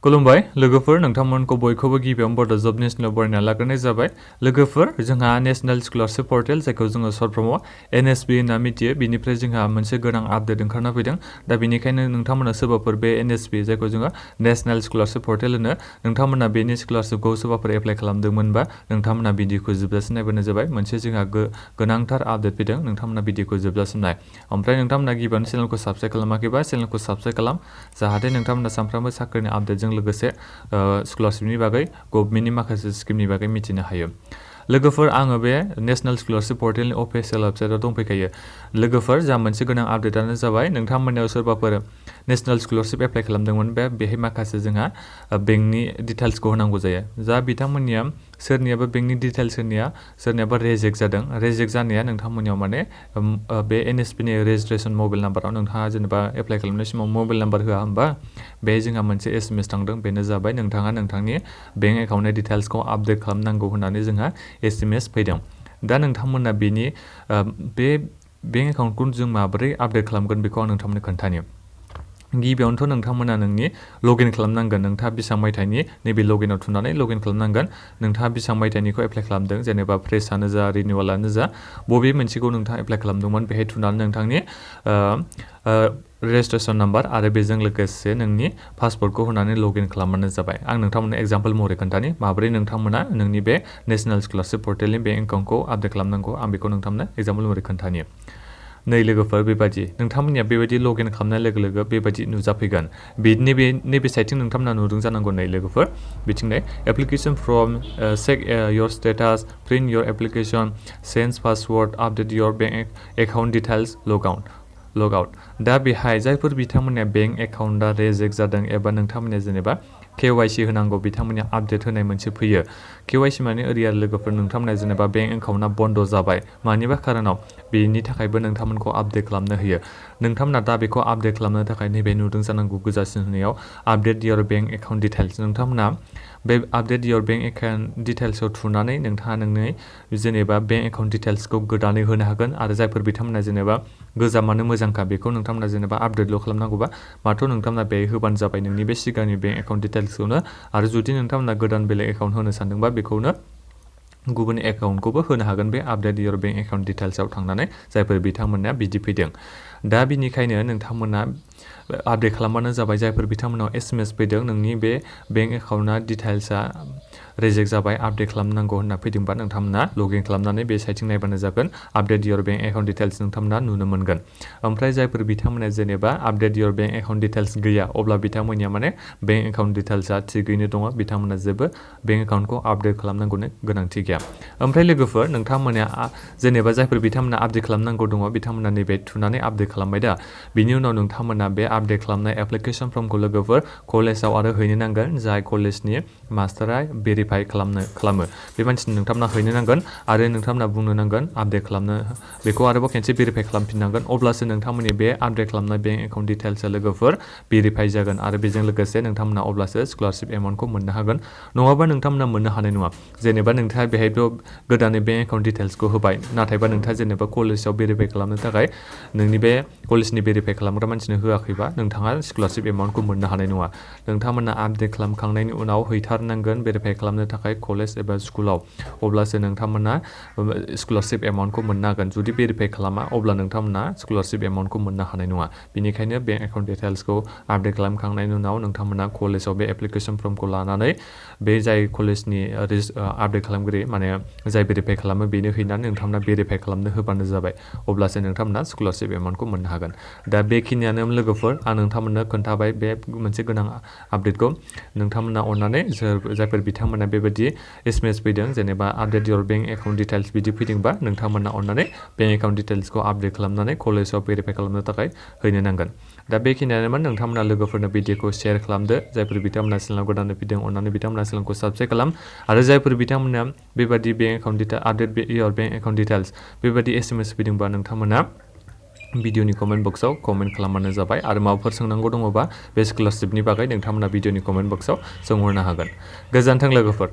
खुलुमबाय लोगोफोर नोंथांमोनखौ बयखौबो गिबियावनो बड' जब नेसनेल बरायना लाग्रोनाय जाबाय लोगोफोर जोंहा नेशनेल स्कलारशिप पर्टेल जायखौ जोङो सर्ट फर्मआव एनएसपि होनना मिथियो बिनिफ्राय जोंहा मोनसे गोनां आपडेट ओंखारना फैदों दा बेनिखायनो नोंथांमोना सोरबाफोर बे एनएसपि जायखौ जोङो नेशनेल स्कलारशिप पर्टेल होनो नोंथांमोना बेनि स्कलारशिपखौ सोरबाफोर एप्लाइ खालामदोंमोनबा नोंथांमोना भिडिअखौ जोबजासिम नायबानो जाबाय मोनसे जोंहा गोनांथार आपडेट फैदों नोंथांमोना भिडिअखौ जोबजासिम नाय ओमफ्राय नोंथांमोना गिबियावनो चेनेलखौ साबस्क्राइब खालामाखैबा चेनेलखौ साबस्क्राइब खालाम जाहाथे नोंथांमोना सानफ्रोमबो साख्रिनि आपडेटजों लोगोसे स्कलारशिपनि बागै गभर्नमेन्टनि माखासे स्किमनि बागै मिथिनो हायो लोगोफोर आङो बे नेशनेल स्कलारशिप पर्टेलनि अफिसियेल वेबसाइटआव दंफैखायो लोगोफोर जा मोनसे गोनां आपडेटआनो जाबाय नोंथांमोननियाव सोरबाफोर नेशनेल स्कलारशिप एप्लाइ खालामदोंमोन बेहाय माखासे जोंहा बेंकनि डिटेल्सखौ होनांगौ जायो जा बिथांमोननिया सोरनियाबा बेंकनि डिटेल्स सोरनियाबा रेजेक्ट जादों रेजेक्ट जानाया नोंथांमोननियाव माने बे एनएसपिनि रेजिस्ट्रेशन मबाइल नाम्बाराव नोंथाङा जेनेबा एप्लाइ खालामनाय समाव मबाइल नाम्बार होआ होमबा बे जोंहा मोनसे एसएमएस थांदों बेनो जाबाय नोंथाङा नोंथांनि बेंक एकाउन्टनि डिटेल्सखौ आपडेट खालामनांगौ होननानै जोंहा एसएमएस फैदों दा नोंथांमोना बेनि बे बेंक एकाउन्टखौ जों माबोरै आपडेट खालामगोन बेखौ आं नोंथांमोननो खोन्थानि गिबियावनोथ' नोंथांमोना नोंनि लगइन खालामनांगोन नोंथाङा बेसेबां मायथाइनि नैबे लगइनाव थुनानै लगइन खालामनांगोन नोंथाङा बेसेबां मायथाइनिखौ एप्लाइ खालामदों जेनेबा फ्रेशआनो जा रिनिउवेलानो जा बबे मोनसेखौ नोंथाङा एप्लाइ खालामदोंमोन बेहाय थुनानै नोंथांनि रेजिस्ट्रेशन नाम्बार आरो बेजों लोगोसे नोंनि पासपर्टखौ होनानै लगइन खालामबानो जाबाय आं नोंथांमोननो एग्जाम्पल महरै खोन्थानि माबोरै नोंथांमोना नोंनि बे नेशनेल स्कलारशिप पर्टेलनि बेंक एकाउन्टखौ आपडेट खालामनांगौ आं बेखौ नोंथांमोननो एग्जाम्पल महरै खोन्थानि नै लोगोफोर बेबायदि नोंथांमोननिया बेबायदि लगइन खालामनाय लोगो लोगो बेबायदि नुजाफैगोन नैबे साइटथिं नोंथांमोना नुदों जानांगौ नै लोगोफोर बिथिंजाय application form check your status print your application change password update your bank account details log out दा बेहाय जायफोर बिथांमोननिया बेंक एकाउन्टआ रेजेक्ट जादों एबा नोंथांमोननिया जेनेबा केवाइसि होनांगौ बिथांमोननिया आपडेट होनाय मोनसे फैयो केवाइसि माने ओरैया लोगोफोर नोंथांमोननिया जेनेबा बेंक एकाउन्टआ बन्द जाबाय मानिबा खारनाव बेनि थाखायबो नोंथांमोनखौ आपडेट खालामनो होयो नोंथांमोना दा बेखौ आपडेट खालामनो थाखाय नैबे नुदों जानांगौ गोजासिन होनायाव update your bank account details नोंथांमोना बे आपडेट योर बेंक एकाउन्ट डिटेल्सआव थुनानै नोंथाङा नोंनि जेनेबा बेंक एकाउन्ट डिटेल्सखौ गोदानै होनो हागोन आरो जायफोर बिथांमोना जेनेबा गोजामानो मोजांखा बेखौ नोंथांमोना जेनेबा आपडेटल' खालामनांगौबा माथ' नोंथांमोना बे होबानो जाबाय नोंनि बे सिगांनि बेंक एकाउन्ट डिटेल्सखौनो आरो जुदि नोंथांमोना गोदान बेलेग एकाउन्ट होनो सानदोंबा बेखौनो गुबुन एकाउन्टखौबो होनो हागोन बे आपडेट योर बेंक एकाउन्ट डिटेल्सआव थांनानै जायफोर बिथांमोना बिदि फैदों दा बिनिखायनो नोंथांमोना आपडेट खालामबानो जाबाय जायफोर बिथांमोनाव एसएमएस फैदों नोंनि बे बेंक एकाउन्टआ डिटेल्सआ रेजेक्ट जाबाय आपडेट खालामनांगौ होनना फैदोंबा नोंथांमोना लगइन खालामनानै बे साइटथिं नायबानो जागोन update your bank account details नोंथांमोना नुनो मोनगोन ओमफ्राय जायफोर बिथांमोना जेनेबा update your bank account details गैया अब्ला बिथांमोननिया माने बेंक एकाउन्ट डिटेल्सआ थिगैनो दङ बिथांमोना जेबो बेंक एकाउन्टखौ आपडेट खालामनांगौनि गोनांथि गैया ओमफ्राय लोगोफोर नोंथांमोना जेनेबा जायफोर बिथांमोना आपडेट खालामनांगौ दङ बिथांमोना नैबे थुनानै आपडेट खालामबाय दा बिनि उनाव नोंथांमोना बे आपडेट खालामनाय एप्लिकेशन फर्मखौ लोगोफोर कलेजाव आरो हैनो नांगोन जाय कलेजनि मास्टारा भेरिफाइ खालामो बे मानसिनो नोंथांमोना हैनो नांगोन आरो नोंथांमोना बुंनो नांगोन आपडेट खालामनो बेखौ आरोबाव खेनसे भेरिफाइ खालामफिननांगोन अब्लासो नोंथांमोननि बे आपडेट खालामनाय बेंक एकाउन्ट डिटेल्सआ लोगोफोर भेरिफाइ जागोन आरो बेजों लोगोसे नोंथांमोना अब्लासो स्कलारशिप एमाउन्टखौ मोननो हागोन नङाबा नोंथांमोना मोननो हानाय नङा जेनेबा नोंथाङा बेहायथ' गोदानै बेंक एकाउन्ट डिटेल्सखौ होबाय नाथायबा नोंथाङा जेनेबा कलेजाव भेरिफाइ खालामनो थाखाय नोंनि बे कलेजनि भेरिफाइ खालामग्रा मानसिनो होआखैबा नोंथाङा स्कलारशिप एमाउन्टखौ मोननो हानाय नङा नोंथांमोना आपडेट खालामखांनायनि उनाव हैथारनांगोन भेरिफाइ खालामनो थाखाय कलेज एबा स्कुलाव अब्लासो नोंथांमोना स्कलारशिप एमाउन्टखौ मोननो हागोन जुदि भेरिफाइ खालामा अब्ला नोंथांमोना स्कलारशिप एमाउन्टखौ मोननो हानाय नङा बेनिखायनो बेंक एकाउन्ट डिटेल्सखौ आपडेट खालामखांनायनि उनाव नोंथांमोना कलेजाव बे एप्लिकेशन फर्मखौ लानानै बे जाय कलेजनि आपडेट खालामगिरि माने जाय भेरिफाइ खालामो बेनो हैनानै नोंथांमोना भेरिफाइ खालामनो होबानो जाबाय अब्लासो नोंथांमोना स्कलारशिप एमाउन्टखौ मोननो हागोन दा बेखिनियानो लोगोफोर आं नोंथांमोननो खोन्थाबाय बे मोनसे गोनां आपडेटखौ नोंथांमोना अननानै जायफोर बिथांमोना बेबायदि एसएमएस फैदों जेनेबा update your bank account details बिदि फैदोंबा नोंथांमोना अननानै बेंक एकाउन्ट डिटेल्सखौ आपडेट खालामनानै कलेजाव भेरिफाइ खालामनो थाखाय हैनो नांगोन दा बेखिनियानोमोन नोंथांमोना लोगोफोरनो भिडिअखौ शेयार खालामदो जायफोर बिथांमोना चेनेलाव गोदानै फैदों अननानै बिथांमोना चेनेलखौ साबस्क्राइब खालाम आरो जायफोर बिथांमोना बेबायदि bank account detail update your bank account details बेबायदि एसएमएस फैदोंबा नोंथांमोना भिडिअनि कमेन्ट बक्सआव कमेन्ट खालामबानो जाबाय आरो माबाफोर सोंनांगौ दङबा बे स्कलारशिपनि बागै नोंथांमोना भिडिअनि कमेन्ट बक्सआव सोंहरनो हागोन गोजोन्थों लोगोफोर